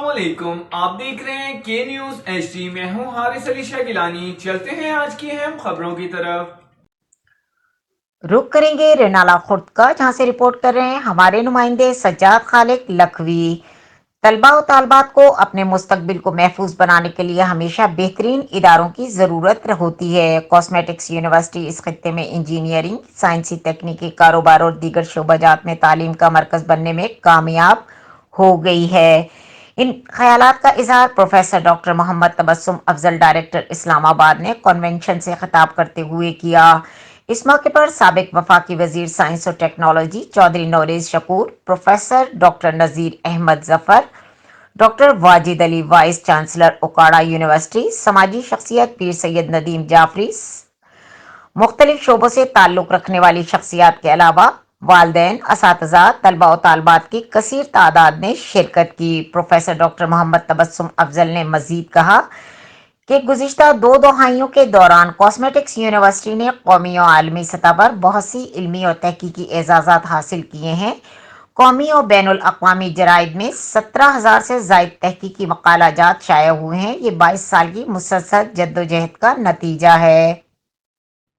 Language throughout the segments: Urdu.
السلام علیکم، آپ دیکھ رہے ہیں کے نیوز ایچ ڈی۔ میں ہوں حارث علی شاہ گیلانی۔ چلتے ہیں آج کی اہم خبروں کی طرف۔ رخ کریں گے رینالہ خرد کا، جہاں سے رپورٹ کر رہے ہیں ہمارے نمائندے سجاد خالق لکھوی۔ طلباء و طالبات کو اپنے مستقبل کو محفوظ بنانے کے لیے ہمیشہ بہترین اداروں کی ضرورت ہوتی ہے۔ کاسمیٹکس یونیورسٹی اس خطے میں انجینئرنگ، سائنسی تکنیکی، کاروبار اور دیگر شعبہ جات میں تعلیم کا مرکز بننے میں کامیاب ہو گئی ہے۔ ان خیالات کا اظہار پروفیسر ڈاکٹر محمد تبسم افضل، ڈائریکٹر اسلام آباد نے کنونشن سے خطاب کرتے ہوئے کیا۔ اس موقع پر سابق وفاقی وزیر سائنس اور ٹیکنالوجی چودھری نوریز شکور، پروفیسر ڈاکٹر نذیر احمد ظفر، doctor Wajid Ali vice chancellor Okara university, سماجی شخصیت پیر سید ندیم جعفری، مختلف شعبوں سے تعلق رکھنے والی شخصیات کے علاوہ والدین، اساتذہ، طلباء و طالبات کی کثیر تعداد نے شرکت کی۔ پروفیسر ڈاکٹر محمد تبسم افضل نے مزید کہا کہ گزشتہ 2 دہائیوں کے دوران کاسمیٹکس یونیورسٹی نے قومی اور عالمی سطح پر بہت سی علمی اور تحقیقی اعزازات حاصل کیے ہیں۔ قومی اور بین الاقوامی جرائد میں 17,000 سے زائد تحقیقی مقالہ جات شائع ہوئے ہیں۔ یہ 22 سال کی مسلسل جدوجہد کا نتیجہ ہے۔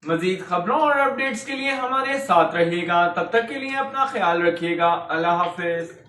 مزید خبروں اور اپڈیٹس کے لیے ہمارے ساتھ رہیے گا۔ تب تک کے لیے اپنا خیال رکھیے گا۔ اللہ حافظ۔